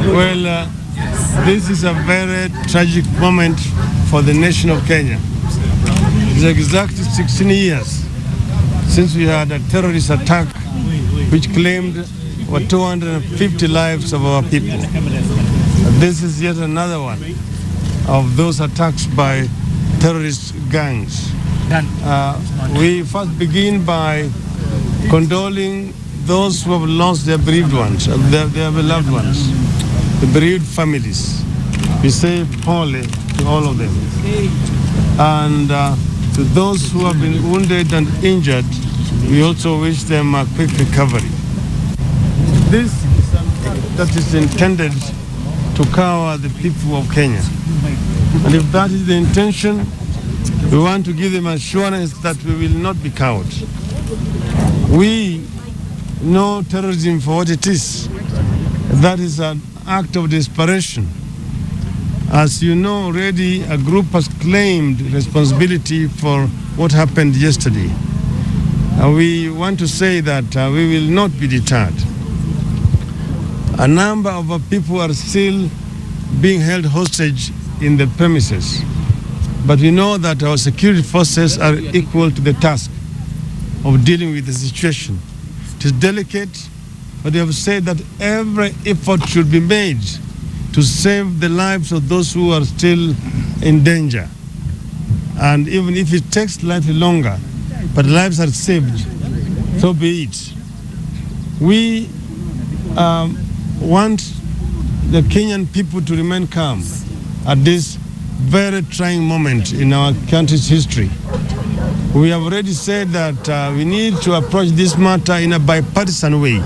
Well, this is a very tragic moment for the nation of Kenya. It's exactly 16 years since we had a terrorist attack which claimed over 250 lives of our people. This is yet another one of those attacks by terrorist gangs. We first begin by condoling those who have lost their bereaved ones, their beloved ones, the bereaved families. We say pole to all of them. And to those who have been wounded and injured, we also wish them a quick recovery. This that is intended to cover the people of Kenya. And if that is the intention, we want to give them assurance that we will not be cowed. We know terrorism for what it is. That is an act of desperation. As you know already, a group has claimed responsibility for what happened yesterday. We want to say that we will not be deterred. A number of our people are still being held hostage in the premises. But we know that our security forces are equal to the task of dealing with the situation. It is delicate, but we have said that every effort should be made to save the lives of those who are still in danger. And even if it takes slightly longer, but lives are saved, so be it. We want the Kenyan people to remain calm at this very trying moment in our country's history. We have already said that we need to approach this matter in a bipartisan way.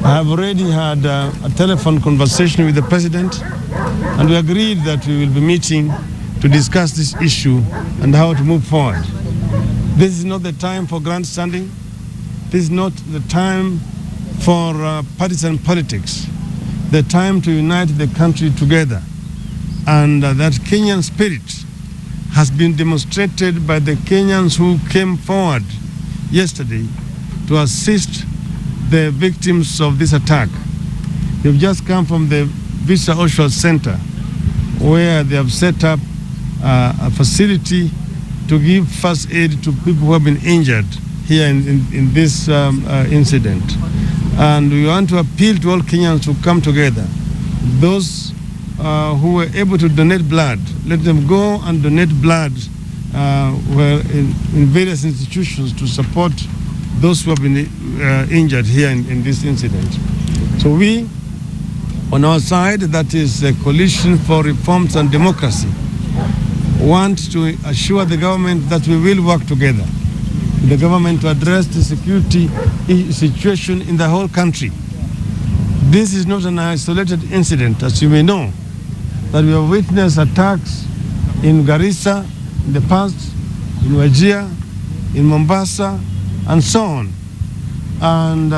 I have already had a telephone conversation with the President, and we agreed that we will be meeting to discuss this issue and how to move forward. This is not the time for grandstanding. This is not the time for partisan politics. The time to unite the country together. And that Kenyan spirit has been demonstrated by the Kenyans who came forward yesterday to assist the victims of this attack. They've just come from the Visa Oshwa Center, where they have set up a facility to give first aid to people who have been injured here in this incident. And we want to appeal to all Kenyans to come together. Those who were able to donate blood, let them go and donate blood in various institutions to support those who have been injured here in this incident. So we, on our side, that is a coalition for reforms and democracy, want to assure the government that we will work together with the government to address the security situation in the whole country. This is not an isolated incident, as you may know, that we have witnessed attacks in Garissa in the past, in Wajir, in Mombasa, and so on. And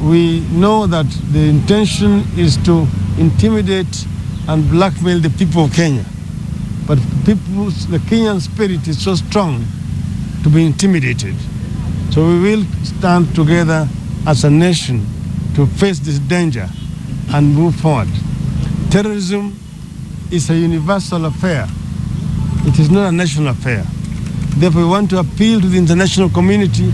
we know that the intention is to intimidate and blackmail the people of Kenya. But the Kenyan spirit is so strong to be intimidated. So we will stand together as a nation to face this danger and move forward. Terrorism is a universal affair. It is not a national affair. Therefore, we want to appeal to the international community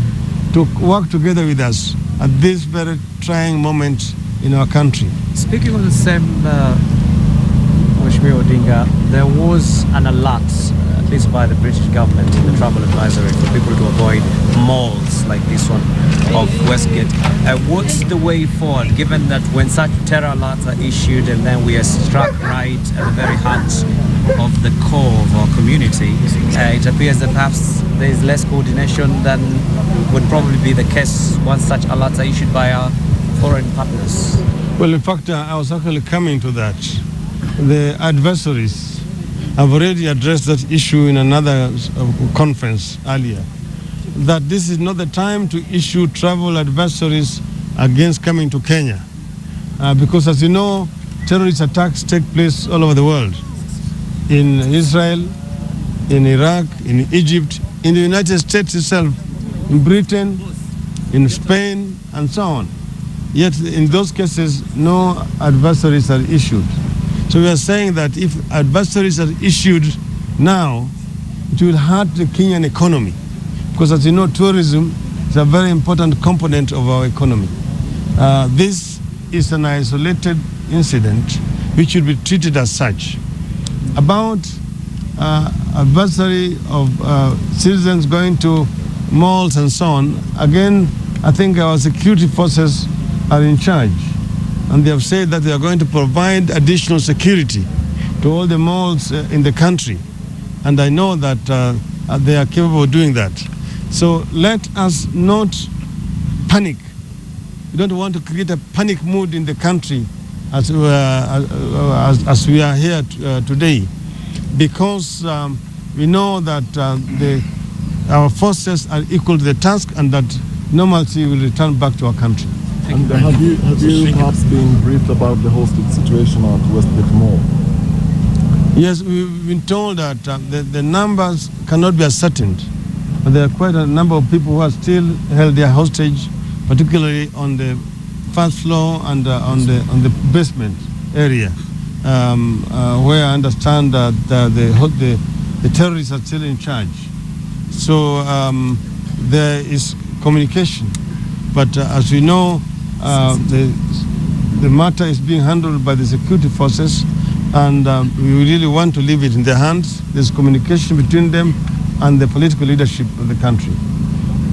to work together with us at this very trying moment in our country. Speaking of the same, Mheshimiwa Odinga, there was an alert, at least by the British government, the travel advisory for people to avoid malls like this one of Westgate. What's the way forward, given that when such terror alerts are issued and then we are struck right at the very heart of the core of our community, it appears that perhaps there is less coordination than would probably be the case once such alerts are issued by our foreign partners? Well, in fact, I was actually coming to that. The adversaries have already addressed that issue in another conference earlier, that this is not the time to issue travel advisories against coming to Kenya. Because as you know, terrorist attacks take place all over the world. In Israel, in Iraq, in Egypt, in the United States itself, in Britain, in Spain, and so on. Yet in those cases, no advisories are issued. So we are saying that if advisories are issued now, it will hurt the Kenyan economy. Because as you know, tourism is a very important component of our economy. This is an isolated incident which should be treated as such. About advisory of citizens going to malls and so on, again, I think our security forces are in charge. And they have said that they are going to provide additional security to all the malls in the country. And I know that they are capable of doing that. So let us not panic. We don't want to create a panic mood in the country as we are here today, because we know that our forces are equal to the task and that normalcy will return back to our country. And have you perhaps been briefed about the hostage situation at Westgate Mall? Yes, we've been told that the numbers cannot be ascertained, but there are quite a number of people who are still held their hostage, particularly on the first floor and on the basement area, where I understand that the terrorists are still in charge. So there is communication, but as we know, the matter is being handled by the security forces, and we really want to leave it in their hands. There's communication between them and the political leadership of the country.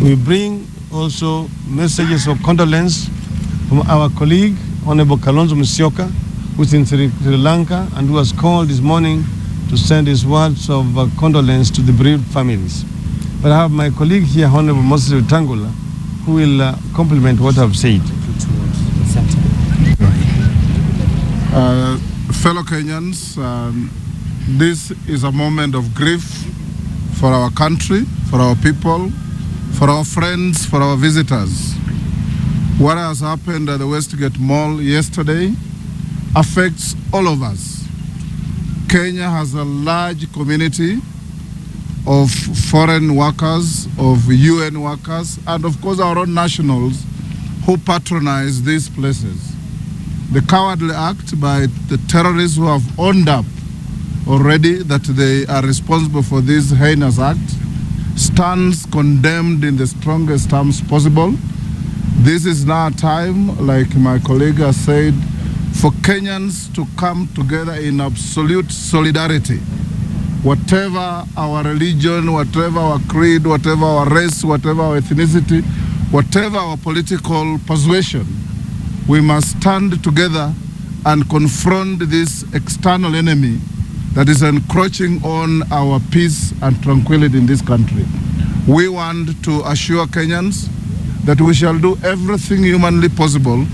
We bring also messages of condolence from our colleague, Honorable Kalonzo Musyoka, who's in Sri Lanka and who was called this morning to send his words of condolence to the bereaved families. But I have my colleague here, Honorable Moses Wetangula, who will complement what I've said. Fellow Kenyans, this is a moment of grief for our country, for our people, for our friends, for our visitors. What has happened at the Westgate Mall yesterday affects all of us. Kenya has a large community of foreign workers, of UN workers, and of course our own nationals who patronize these places. The cowardly act by the terrorists who have owned up already that they are responsible for this heinous act stands condemned in the strongest terms possible. This is now a time, like my colleague has said, for Kenyans to come together in absolute solidarity. Whatever our religion, whatever our creed, whatever our race, whatever our ethnicity, whatever our political persuasion, we must stand together and confront this external enemy that is encroaching on our peace and tranquility in this country. We want to assure Kenyans that we shall do everything humanly possible,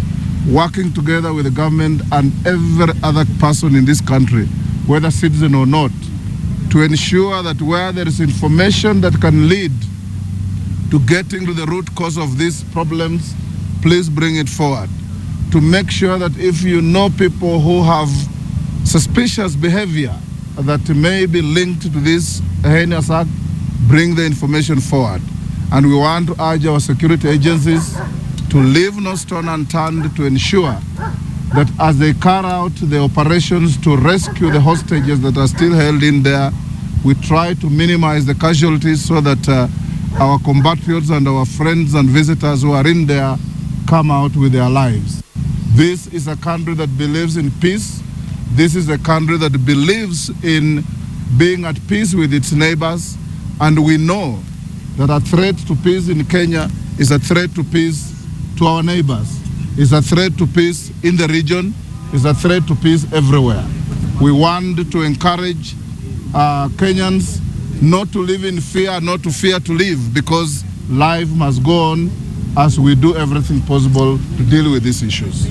working together with the government and every other person in this country, whether citizen or not, to ensure that where there is information that can lead to getting to the root cause of these problems, please bring it forward. To make sure that if you know people who have suspicious behavior that may be linked to this heinous act, bring the information forward. And we want to urge our security agencies to leave no stone unturned to ensure that as they carry out the operations to rescue the hostages that are still held in there, we try to minimize the casualties so that our compatriots and our friends and visitors who are in there come out with their lives. This is a country that believes in peace. This is a country that believes in being at peace with its neighbors. And we know that a threat to peace in Kenya is a threat to peace to our neighbors, is a threat to peace in the region, is a threat to peace everywhere. We want to encourage Kenyans not to live in fear, not to fear to live, because life must go on as we do everything possible to deal with these issues.